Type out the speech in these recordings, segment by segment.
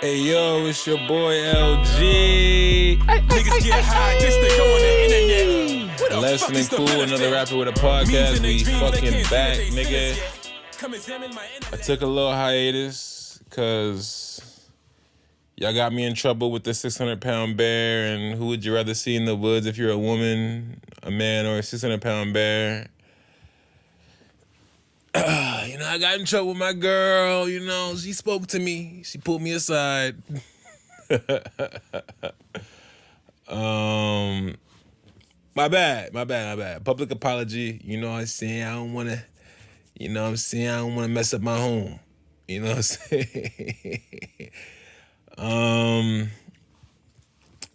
Hey yo, it's your boy LG. Niggas get high just to go on the internet. What the Less fuck than is the cool, benefit? another rapper with a Memes podcast. in they We dreams, they fucking can't see back, what they nigga. sentence yet. Come examine my I internet. took a little hiatus because y'all got me in trouble with the 600-pound bear. And who would you rather see in the woods if you're a woman, a man, or a 600-pound bear? I got in trouble with my girl. She spoke to me. She pulled me aside. My bad. Public apology. You know what I'm saying? I don't want to, I don't want to mess up my home. You know what I'm saying?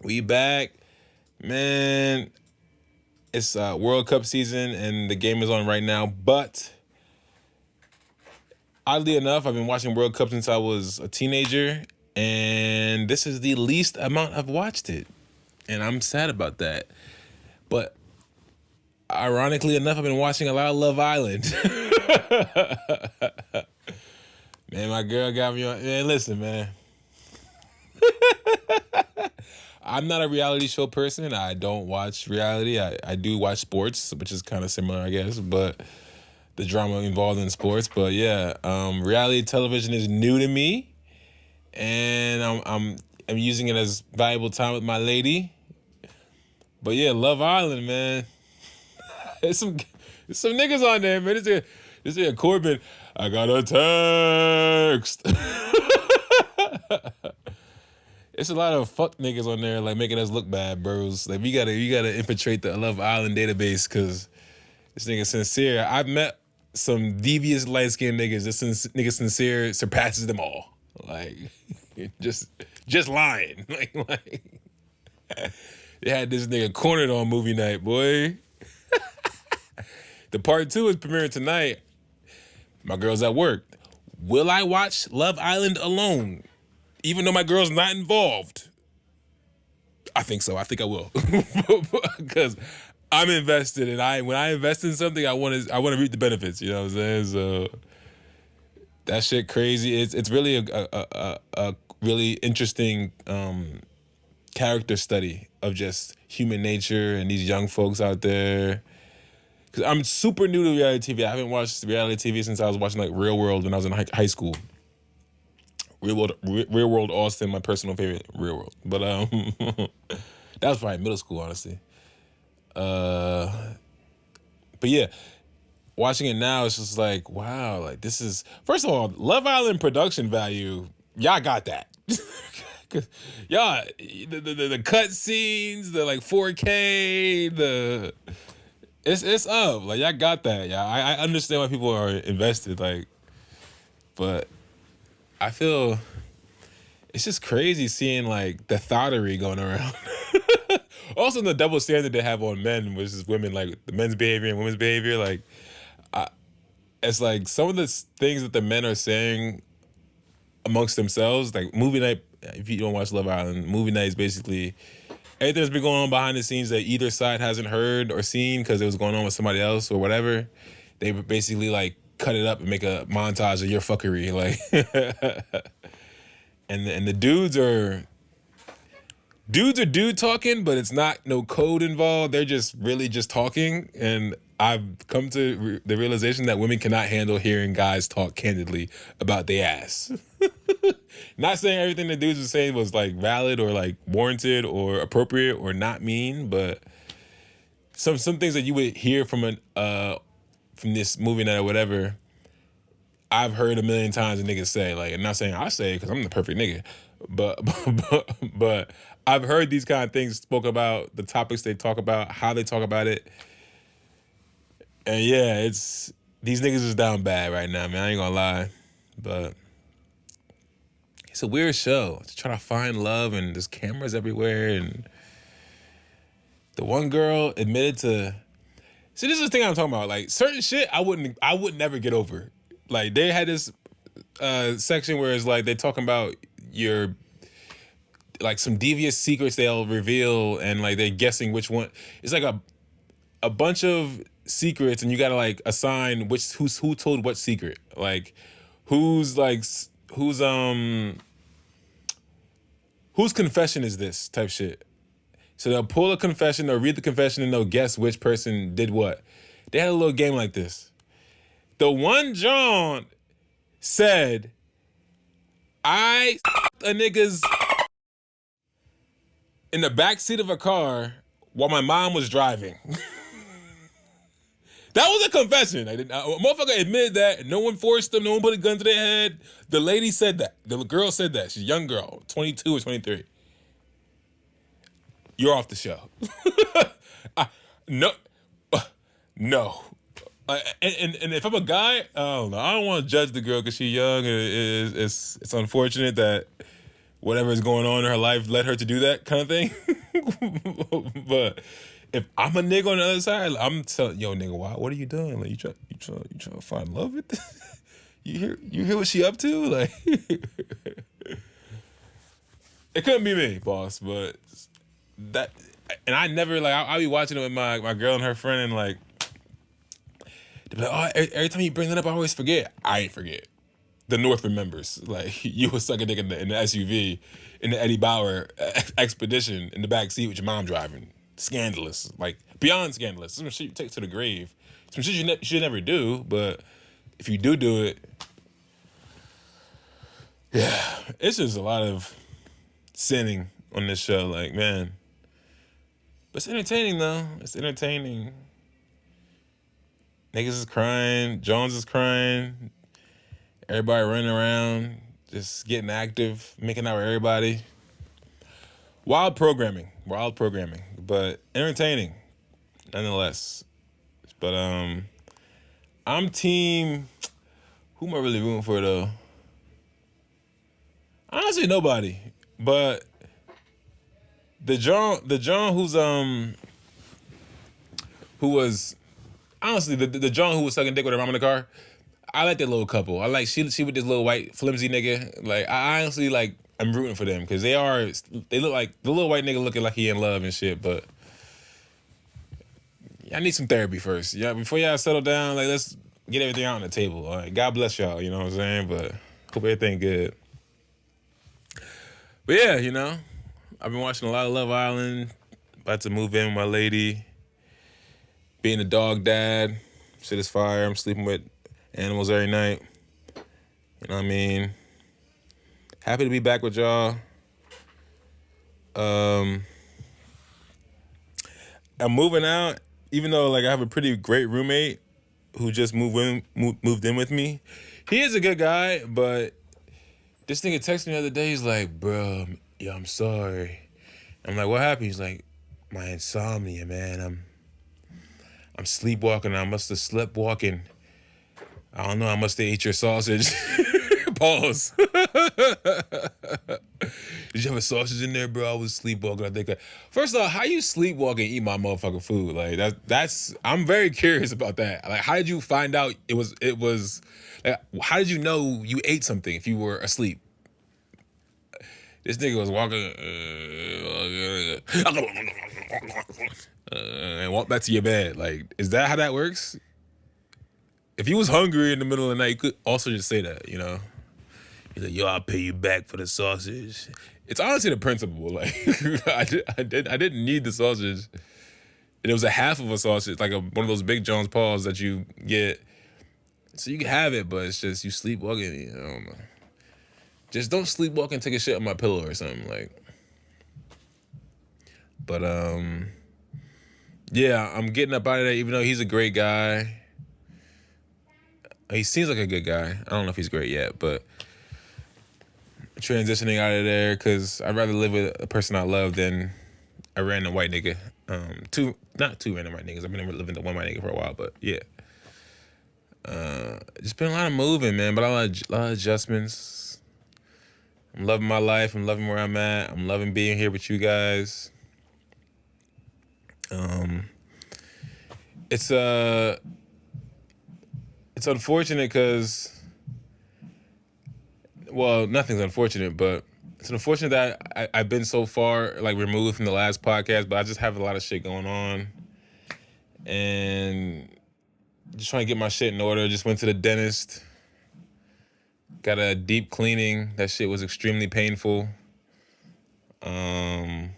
We back. Man, it's World Cup season and the game is on right now, but oddly enough, I've been watching World Cup since I was a teenager, and this is the least amount I've watched it. And I'm sad about that. But ironically enough, I've been watching a lot of Love Island. Man, my girl got me on. Man, listen, man. I'm not a reality show person. I don't watch reality. I do watch sports, which is kind of similar, I guess, but the drama involved in sports. But yeah, reality television is new to me, and I'm using it as valuable time with my lady. But yeah, Love Island, man. There's some niggas on there, man. This is a Corbin. I got a text. It's a lot of fuck niggas on there, like making us look bad, bros. Like we gotta infiltrate the Love Island database because this nigga Sincere. I've met some devious light skinned niggas. This nigga Sincere surpasses them all. Like just lying. Like they had this nigga cornered on movie night, boy. The part 2 is premiering tonight. My girl's at work. Will I watch Love Island alone? Even though my girl's not involved? I think so. I think I will. Because I'm invested, and when I invest in something, I want to reap the benefits. You know what I'm saying? So that shit crazy. It's really a really interesting character study of just human nature and these young folks out there. Because I'm super new to reality TV. I haven't watched reality TV since I was watching like Real World when I was in high school. Real World Austin, my personal favorite Real World. But that was probably middle school, honestly. But yeah, watching it now, it's just like, wow, like this is, first of all, Love Island production value, y'all got that. Cause y'all, the cut scenes, the like 4K, it's up. Like y'all got that. Yeah, I understand why people are invested. Like, but I feel it's just crazy seeing like the thottery going around. Also, the double standard they have on men versus women, like the men's behavior and women's behavior. Like, it's like some of the things that the men are saying amongst themselves. Like movie night, if you don't watch Love Island, movie night is basically everything that's been going on behind the scenes that either side hasn't heard or seen because it was going on with somebody else or whatever. They basically like cut it up and make a montage of your fuckery, like, and the dudes are dude talking, but it's not no code involved. They're just really just talking, and I've come to the realization that women cannot handle hearing guys talk candidly about their ass. Not saying everything the dudes were saying was like valid or like warranted or appropriate or not mean, but some things that you would hear from this movie night or whatever, I've heard a million times a nigga say. Like, I'm not saying I say it because I'm the perfect nigga, but I've heard these kind of things spoke about, the topics they talk about, how they talk about it. And yeah, these niggas is down bad right now, man. I ain't gonna lie. But it's a weird show. Just trying to find love and there's cameras everywhere. And the one girl admitted to, see, this is the thing I'm talking about. Like certain shit I would never get over. Like they had this section where it's like they talking about your, like some devious secrets they'll reveal and like they're guessing which one. It's like a bunch of secrets and you gotta like assign who told what secret. Like who's whose confession is this type shit. So they'll pull a confession, they'll read the confession, and they'll guess which person did what. They had a little game like this. The one John said, I a nigga's in the back seat of a car while my mom was driving. That was a confession. A motherfucker admitted that. No one forced them. No one put a gun to their head. The lady said that. The girl said that. She's a young girl, 22 or 23. You're off the show. No. No. And if I'm a guy, I don't know. I don't want to judge the girl because she's young. It's unfortunate that whatever is going on in her life led her to do that kind of thing. But if I'm a nigga on the other side, I'm telling yo nigga, why? What are you doing? Like you try to find love with this? You hear what she up to? Like it couldn't be me, boss. But that, and I never like I'll be watching it with my girl and her friend, and like they're like, oh, every time you bring that up, I always forget. I ain't forget. The North remembers. Like you was sucking dick in the SUV in the Eddie Bauer expedition in the back seat with your mom driving. Scandalous, like beyond scandalous. Some shit you take to the grave. Some shit you should never do, but if you do it, yeah, it's just a lot of sinning on this show. Like, man, but it's entertaining though. It's entertaining. Niggas is crying. Jones is crying. Everybody running around, just getting active, making out with everybody. Wild programming, but entertaining, nonetheless. But I'm team. Who am I really rooting for though? Honestly, nobody. But the John who's who was honestly the John who was sucking dick with her mom in the car. I like that little couple. I like she with this little white flimsy nigga. Like I honestly like. I'm rooting for them because they look like the little white nigga looking like he in love and shit, but y'all need some therapy first. Yeah, before y'all settle down, like let's get everything out on the table. All right, God bless y'all, you know what I'm saying? But hope everything good. But yeah, you know, I've been watching a lot of Love Island, about to move in with my lady, being a dog dad, shit is fire. I'm sleeping with animals every night. You know what I mean? Happy to be back with y'all. I'm moving out, even though like I have a pretty great roommate who just moved in with me. He is a good guy, but this nigga texted me the other day. He's like, bro, yeah, I'm sorry. I'm like, what happened? He's like, my insomnia, man. I'm sleepwalking. I must have slept walking. I don't know. I must have ate your sausage. Pause. Did you have a sausage in there, bro? I was sleepwalking. I think. First off, how you sleepwalk and eat my motherfucking food? Like that's. I'm very curious about that. Like, how did you find out it was? Like, how did you know you ate something if you were asleep? This nigga was walking and walked back to your bed. Like, is that how that works? If you was hungry in the middle of the night, you could also just say that, you know. He's like, yo, I'll pay you back for the sausage. It's honestly the principle. Like, I didn't need the sausage. And it was a half of a sausage, like one of those Big John's paws that you get. So you can have it, but it's just you sleepwalking. You know, I don't know. Just don't sleepwalk and take a shit on my pillow or something. Like, but yeah, I'm getting up out of there. Even though he's a great guy, he seems like a good guy. I don't know if he's great yet, but transitioning out of there because I'd rather live with a person I love than a random white nigga. Not two random white niggas. I've been living with one white nigga for a while, but yeah. Just been a lot of moving, man, but a lot of adjustments. I'm loving my life. I'm loving where I'm at. I'm loving being here with you guys. It's unfortunate because, well, nothing's unfortunate, but it's unfortunate that I've been so far like removed from the last podcast, but I just have a lot of shit going on and just trying to get my shit in order. Just went to the dentist, got a deep cleaning. That shit was extremely painful. My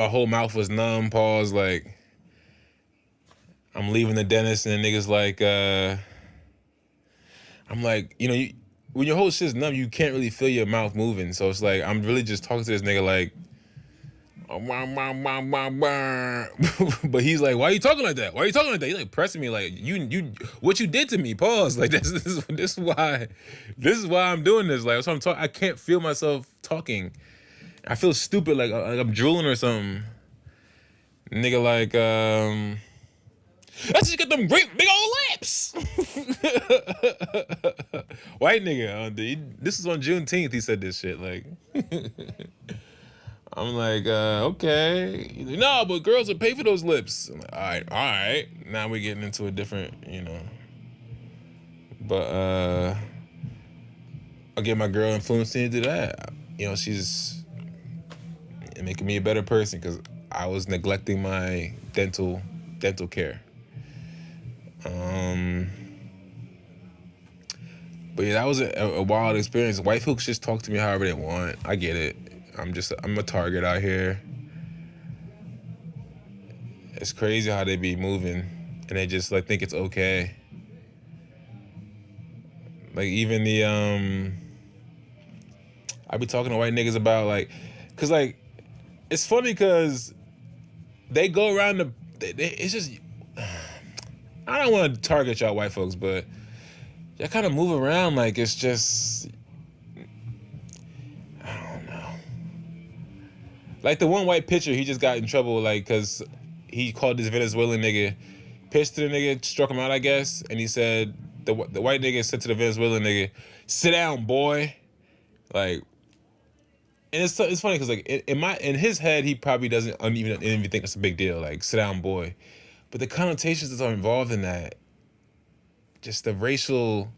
whole mouth was numb. Pause. Like, I'm leaving the dentist, and the nigga's like, I'm like, when your whole shit's numb, you can't really feel your mouth moving. So it's like, I'm really just talking to this nigga like, but he's like, why are you talking like that? Why are you talking like that? He's like pressing me like, you, what you did to me? Pause. Like, this is why I'm doing this. Like, so I'm talking. I can't feel myself talking. I feel stupid, like I'm drooling or something. Nigga, like, I just got them great big old lips. White nigga, this is on Juneteenth. He said this shit. Like, I'm like, okay. No, but girls will pay for those lips. I'm like, all right. Now we're getting into a different, But I'll get my girl influenced to do that. She's making me a better person because I was neglecting my dental care. But yeah, that was a wild experience. White folks just talk to me however they want. I get it. I'm a target out here. It's crazy how they be moving and they just like think it's okay. Like even I be talking to white niggas about like, cause like, it's funny cause they go around it's just, I don't want to target y'all white folks, but y'all kind of move around like it's just, I don't know. Like the one white pitcher, he just got in trouble like cause he called this Venezuelan nigga, pitched to the nigga, struck him out, I guess, and he said, the white nigga said to the Venezuelan nigga, sit down, boy. Like, and it's funny because like in his head, he probably doesn't even think that's a big deal. Like, sit down, boy. But the connotations that are involved in that, just the racial,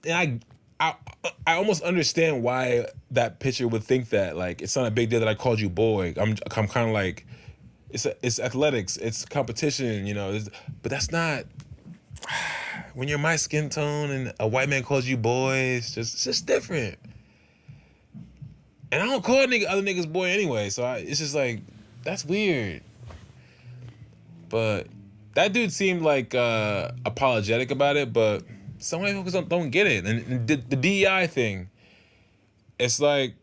and I almost understand why that pitcher would think that. Like, it's not a big deal that I called you boy. I'm kind of like, it's athletics, it's competition, but that's not. When you're my skin tone and a white man calls you boy, it's just different. And I don't call other niggas boy anyway, so it's just like, that's weird. But that dude seemed like apologetic about it, but some white folks don't get it. And the DEI thing, it's like,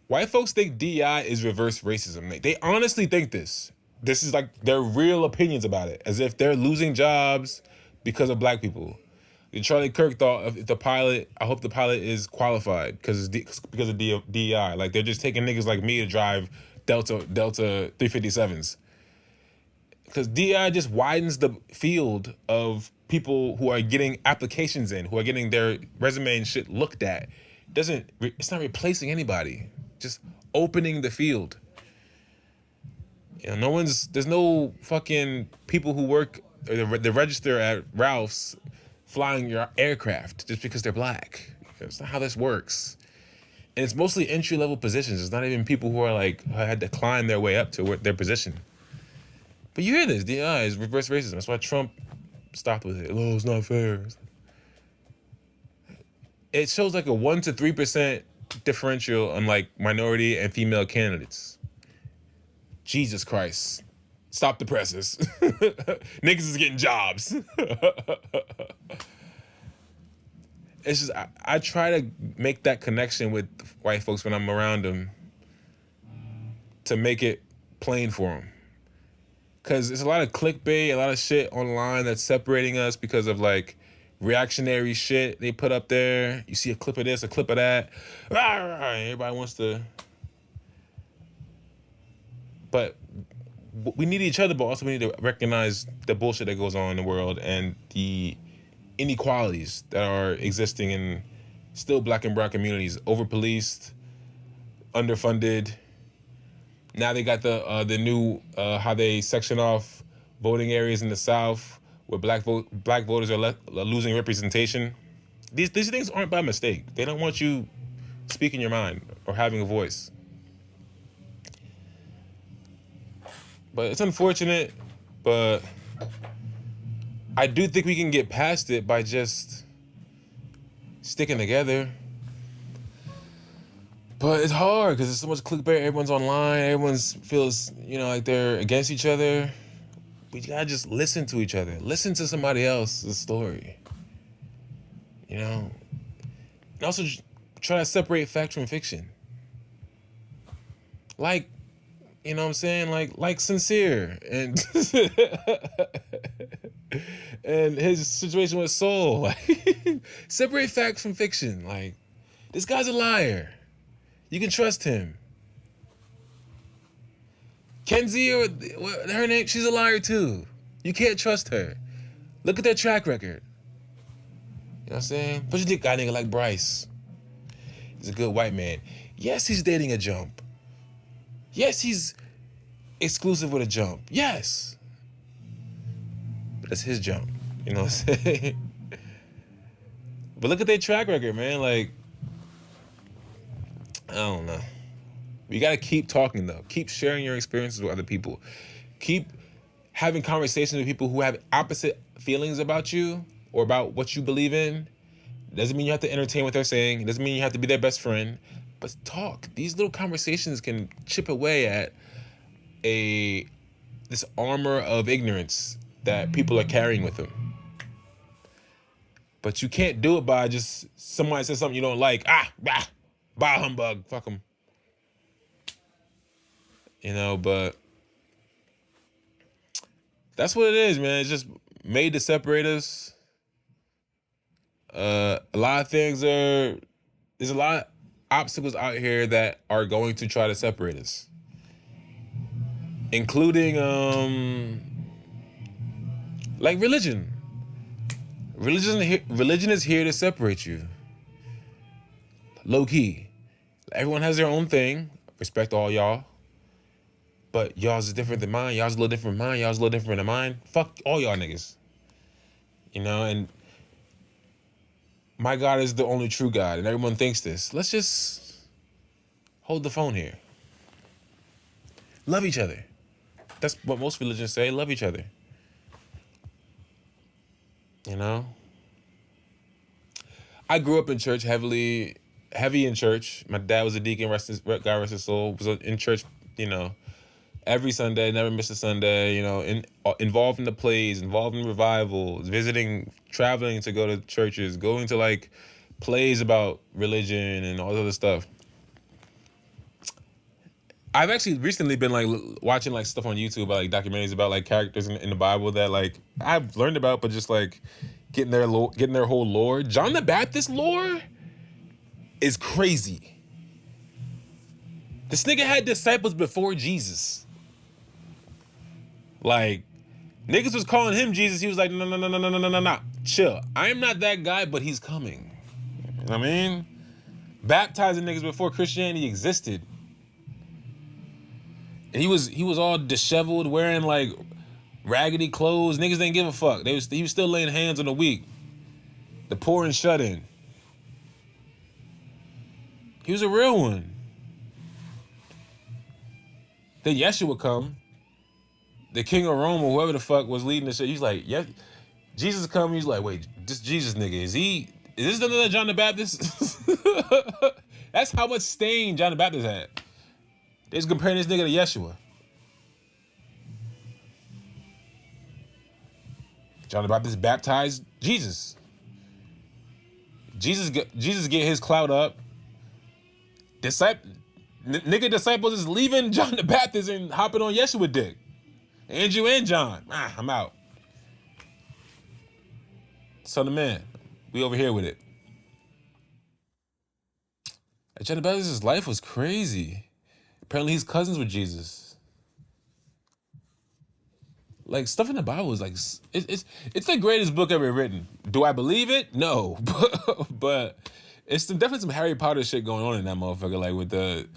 white folks think DEI is reverse racism. They honestly think this. This is like their real opinions about it, as if they're losing jobs because of black people. Charlie Kirk thought if the pilot, I hope the pilot is qualified because of DEI. Like they're just taking niggas like me to drive Delta 357s. Because DEI just widens the field of people who are getting applications in, who are getting their resume and shit looked at. It's not replacing anybody. Just opening the field. There's no fucking people who work the register at Ralph's flying your aircraft just because they're black. That's not how this works. And it's mostly entry-level positions. It's not even people who are like, had to climb their way up to their position. But you hear this, DEI is reverse racism. That's why Trump stopped with it. Oh, it's not fair. It shows like a 1% to 3% differential on like minority and female candidates. Jesus Christ. Stop the presses. Niggas is getting jobs. It's just, I try to make that connection with white folks when I'm around them to make it plain for them. Because there's a lot of clickbait, a lot of shit online that's separating us because of like reactionary shit they put up there. You see a clip of this, a clip of that. Everybody wants to. But we need each other, but also we need to recognize the bullshit that goes on in the world and the inequalities that are existing in still black and brown communities. Over-policed, underfunded. Now they got the new how they section off voting areas in the South where black voters are losing representation. These things aren't by mistake. They don't want you speaking your mind or having a voice. But it's unfortunate, but I do think we can get past it by just sticking together. But it's hard because there's so much clickbait. Everyone's online. Everyone feels, like they're against each other. But you gotta just listen to each other. Listen to somebody else's story. And also try to separate fact from fiction. Like, you know what I'm saying? Like Sincere and and his situation with Soul. Like, separate fact from fiction. Like, this guy's a liar. You can trust him. Kenzie, or her name, she's a liar too. You can't trust her. Look at their track record. You know what I'm saying? But you think a guy nigga like Bryce. He's a good white man. Yes, he's dating a jump. Yes, he's exclusive with a jump. Yes. But that's his jump. You know what I'm saying? But look at their track record, man. Like, I don't know. You gotta keep talking though. Keep sharing your experiences with other people. Keep having conversations with people who have opposite feelings about you or about what you believe in. Doesn't mean you have to entertain what they're saying. It doesn't mean you have to be their best friend. But talk. These little conversations can chip away at this armor of ignorance that people are carrying with them. But you can't do it by just somebody says something you don't like. Bah humbug, fuck them. But that's what it is, man. It's just made to separate us. A lot of things there's a lot of obstacles out here that are going to try to separate us. Including, like religion. Religion is here to separate you. Low key. Everyone has their own thing. Respect all y'all. But y'all's is different than mine. Y'all's a little different than mine. Y'all's a little different than mine. Fuck all y'all niggas. And my God is the only true God. And everyone thinks this. Let's just hold the phone here. Love each other. That's what most religions say. Love each other. I grew up in church, heavy in church. My dad was a deacon, God rest his soul. Was in church, every Sunday, never missed a Sunday, involved in the plays, involved in revivals, visiting, traveling to go to churches, going to like plays about religion and all this other stuff. I've actually recently been like watching like stuff on YouTube about like documentaries about like characters in the Bible that like I've learned about, but just like getting their whole lore. John the Baptist lore is crazy. This nigga had disciples before Jesus. Like, niggas was calling him Jesus. He was like, no. Chill. I am not that guy, but he's coming. You know what I mean? Baptizing niggas before Christianity existed. And he was all disheveled, wearing like raggedy clothes. Niggas didn't give a fuck. He was still laying hands on the weak, the poor and shut in. He was a real one. Then Yeshua come, the king of Rome or whoever the fuck was leading the shit. He's like, yeah, Jesus come. He's like, wait, this Jesus nigga, is this another John the Baptist? That's how much stain John the Baptist had. They was comparing this nigga to Yeshua. John the Baptist baptized Jesus. Jesus get his clout up. Nigga disciples is leaving John the Baptist and hopping on Yeshua dick. Andrew and John. I'm out. Son of man. We over here with it. John the Baptist's life was crazy. Apparently he's cousins with Jesus. Like, stuff in the Bible is like, it's the greatest book ever written. Do I believe it? No. But it's definitely some Harry Potter shit going on in that motherfucker. Like with the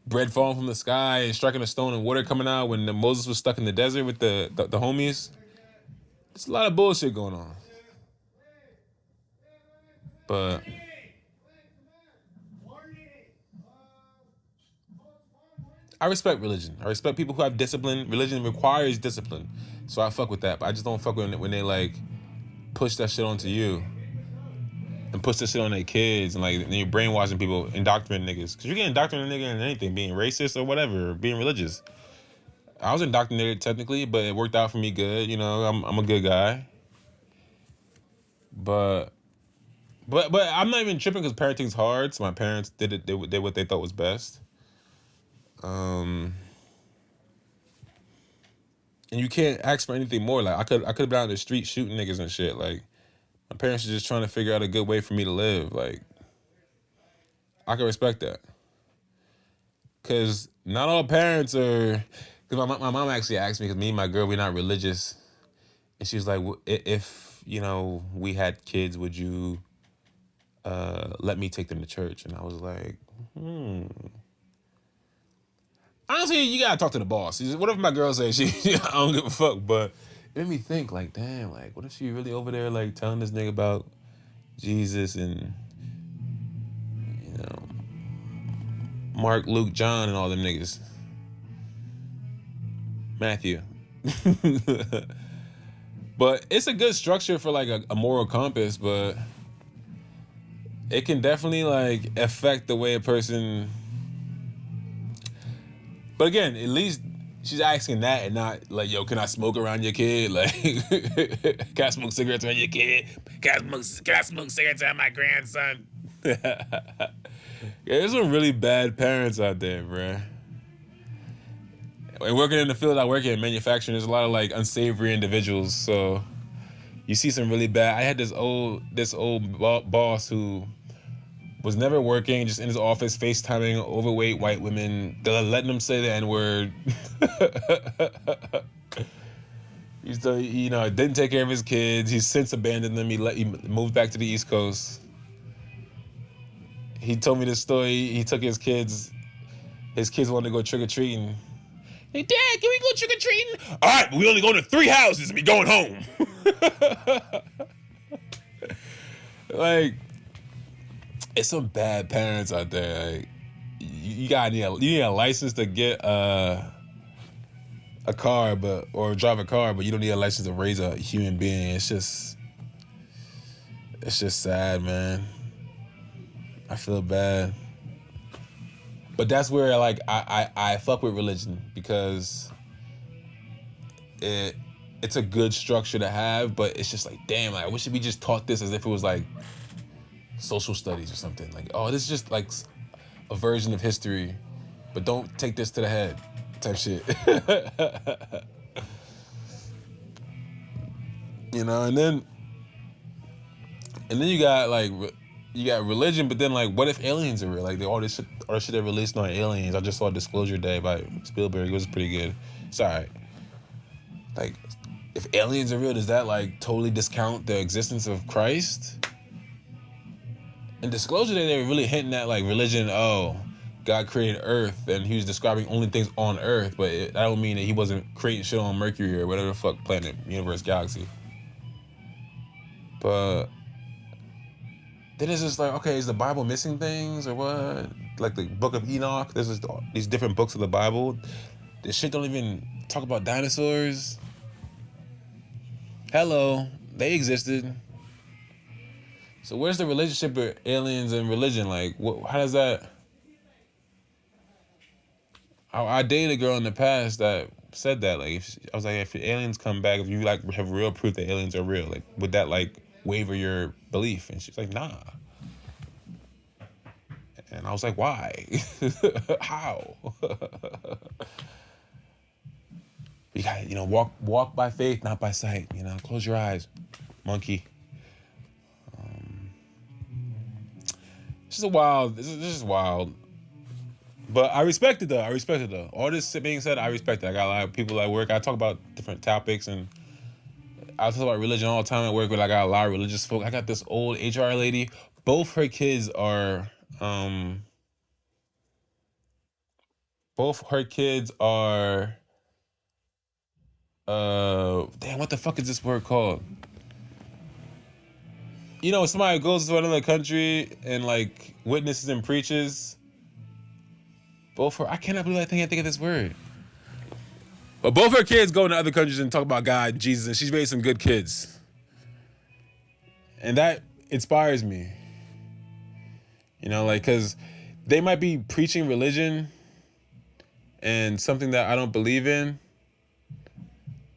bread falling from the sky and striking a stone and water coming out when Moses was stuck in the desert with the homies. There's a lot of bullshit going on. But I respect religion. I respect people who have discipline. Religion requires discipline. So I fuck with that. But I just don't fuck with it when they like push that shit onto you. and puts this shit on their kids, and like then you're brainwashing people, indoctrinating niggas. Cause you get indoctrinated in anything, being racist or whatever, or being religious. I was indoctrinated technically, but it worked out for me good. You know, I'm a good guy. But I'm not even tripping because parenting's hard. So my parents did what they thought was best. And you can't ask for anything more. Like I could have been out in the street shooting niggas and shit. Like my parents are just trying to figure out a good way for me to live. Like I can respect that. Cause not all parents are. Cause my mom actually asked me, cause me and my girl, we're not religious, and she's like, if you know we had kids, would you let me take them to church? And I was like, honestly, you gotta talk to the boss. What if my girl says I don't give a fuck? But it made me think, like, damn, like, what if she really over there, like, telling this nigga about Jesus and, you know, Mark, Luke, John, and all them niggas. Matthew. But it's a good structure for, like, a moral compass, but it can definitely, like, affect the way a person... But again, at least she's asking that and not like, yo, can I smoke around your kid? Like, can I smoke cigarettes around your kid? Can I smoke cigarettes around my grandson? Yeah, there's some really bad parents out there, bruh. And working in the field I work in, manufacturing, there's a lot of like unsavory individuals. So you see some really bad. I had this old boss who was never working, just in his office, FaceTiming overweight white women, letting them say the N-word. Didn't take care of his kids. He's since abandoned them. He moved back to the East Coast. He told me this story. He took his kids. His kids wanted to go trick-or-treating. Hey, Dad, can we go trick-or-treating? All right, but we only go to 3 houses and we going home. Like... It's some bad parents out there. Like, you need a license to get a car, or drive a car, but you don't need a license to raise a human being. It's just sad, man. I feel bad, but that's where like I fuck with religion because it's a good structure to have, but it's just like, damn, like, I wish we just taught this as if it was like social studies or something. Like, oh, this is just like a version of history, but don't take this to the head type shit. You know, and then you got religion, but then like, what if aliens are real? Like all this shit they're releasing on aliens. I just saw Disclosure Day by Spielberg. It was pretty good. It's alright. Like, if aliens are real, does that like totally discount the existence of Christ? In Disclosure Day, they were really hinting at like religion. Oh, God created Earth, and he was describing only things on Earth, but that don't mean that he wasn't creating shit on Mercury or whatever the fuck planet, universe, galaxy. But then it's just like, okay, is the Bible missing things or what? Like the Book of Enoch, there's just these different books of the Bible. This shit don't even talk about dinosaurs. Hello, they existed. So where's the relationship with aliens and religion? Like, how does that... I dated a girl in the past that said that. Like, I was like, if aliens come back, if you like have real proof that aliens are real, like, would that like waver your belief? And she's like, nah. And I was like, why? How? You got, walk by faith, not by sight. Close your eyes, monkey. This is wild. But I respect it though. All this being said, I respect it. I got a lot of people at work. I talk about different topics, and I talk about religion all the time at work, but I got a lot of religious folk. I got this old HR lady. Both her kids are damn, what the fuck is this word called? Somebody goes to another country and like witnesses and preaches. I cannot believe I can't think of this word. But both her kids go into other countries and talk about God and Jesus, and she's raised some good kids. And that inspires me. You know, like, because they might be preaching religion and something that I don't believe in,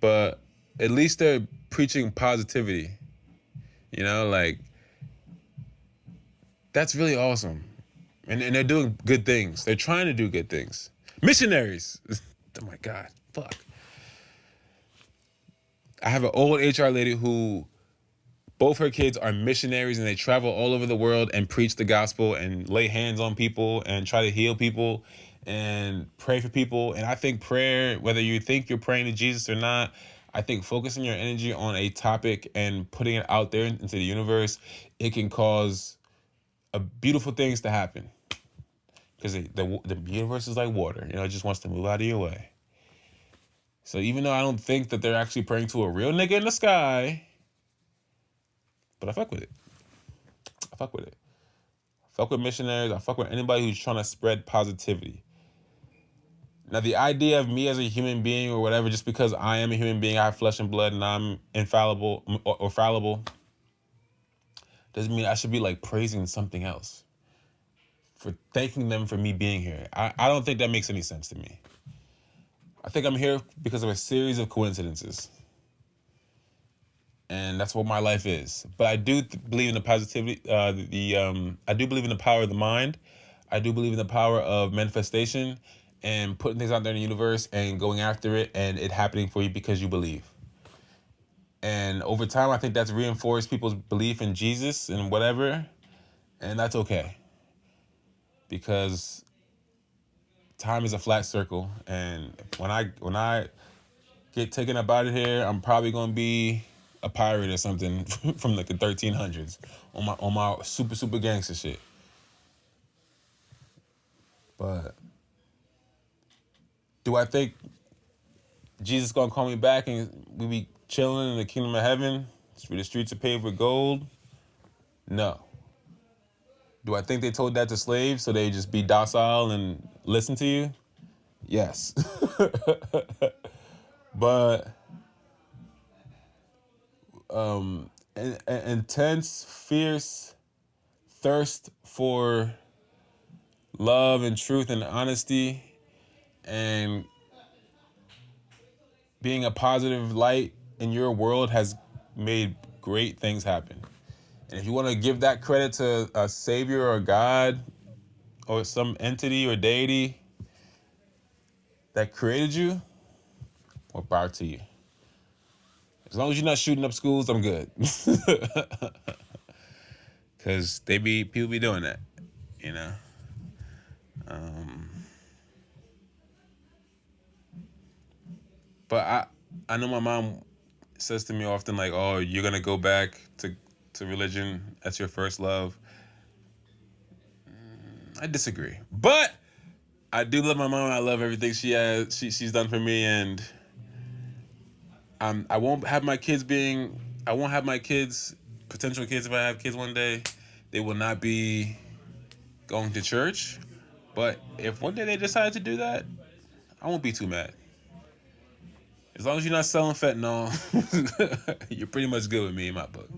but at least they're preaching positivity. You know, like, that's really awesome. And they're doing good things. They're trying to do good things. Missionaries. Oh my God, fuck. I have an old HR lady who both her kids are missionaries and they travel all over the world and preach the gospel and lay hands on people and try to heal people and pray for people. And I think prayer, whether you think you're praying to Jesus or not, I think focusing your energy on a topic and putting it out there into the universe, it can cause beautiful things to happen. Because the universe is like water. You know, it just wants to move out of your way. So even though I don't think that they're actually praying to a real nigga in the sky, but I fuck with it. I fuck with it. I fuck with missionaries. I fuck with anybody who's trying to spread positivity. Now, the idea of me as a human being or whatever, just because I am a human being, I have flesh and blood, and I'm infallible or fallible, doesn't mean I should be like praising something else, for thanking them for me being here. I don't think that makes any sense to me. I think I'm here because of a series of coincidences. And that's what my life is. But I do believe in the positivity, I do believe in the power of the mind. I do believe in the power of manifestation and putting things out there in the universe and going after it and it happening for you because you believe. And over time, I think that's reinforced people's belief in Jesus and whatever. And that's okay. Because time is a flat circle. And when I get taken up out of here, I'm probably going to be a pirate or something from like the 1300s on my super gangster shit. But do I think Jesus gonna call me back and we be chilling in the kingdom of heaven where the streets are paved with gold? No. Do I think they told that to slaves so they just be docile and listen to you? Yes. But an intense, fierce thirst for love and truth and honesty and being a positive light in your world has made great things happen. And if you want to give that credit to a savior or God or some entity or deity that created you, more power to you. As long as you're not shooting up schools, I'm good. Because people be doing that, you know. But I know my mom says to me often, like, oh, you're going to go back to religion. That's your first love. I disagree. But I do love my mom. I love everything she's done for me. And I won't have my kids, potential kids, if I have kids one day, they will not be going to church. But if one day they decide to do that, I won't be too mad. As long as you're not selling fentanyl, you're pretty much good with me in my book.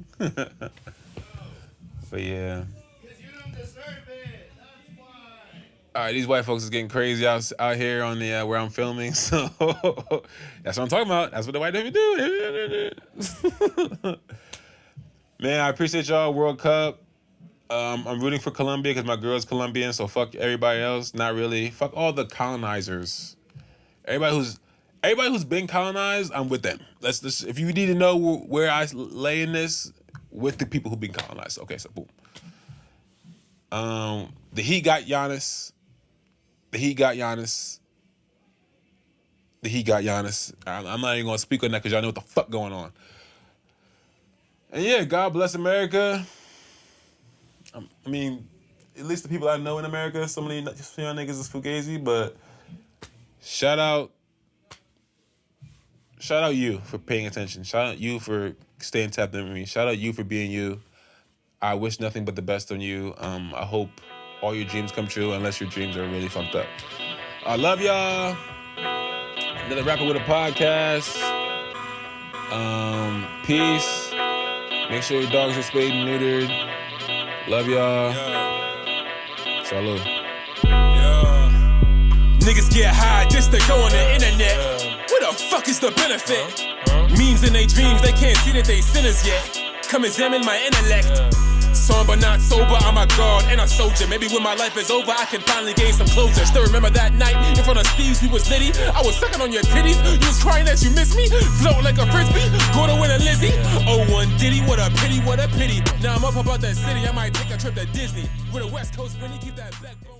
But yeah. All right, these white folks is getting crazy out here on the where I'm filming, so that's what I'm talking about. That's what the white people do. Man, I appreciate y'all. World Cup. I'm rooting for Colombia because my girl's Colombian, so fuck everybody else. Not really. Fuck all the colonizers. Everybody who's been colonized, I'm with them. If you need to know where I lay in this, with the people who've been colonized. Okay, so boom. The Heat got Giannis. I'm not even gonna speak on that because y'all know what the fuck going on. And yeah, God bless America. I mean, at least the people I know in America, some of y'all niggas is fugazi, but shout out you for paying attention. Shout out you for staying tapped in with me. Shout out you for being you. I wish nothing but the best on you. I hope all your dreams come true, unless your dreams are really fucked up. I love y'all. Another Rapper with a Podcast. Peace. Make sure your dogs are spayed and neutered. Love y'all. Salud. Yeah. Niggas get high just to go on the internet. What the fuck is the benefit? Memes in their dreams, they can't see that they sinners yet. Come examine my intellect. Somber, not sober, I'm a guard and a soldier. Maybe when my life is over, I can finally gain some closure. Still remember that night in front of Steve's, we was litty. I was sucking on your titties, you was crying that you miss me. Floating like a frisbee, go to win a Lizzie. Oh, one Diddy, what a pity, what a pity. Now I'm up about that city, I might take a trip to Disney. With a West Coast winnie, keep that backbone.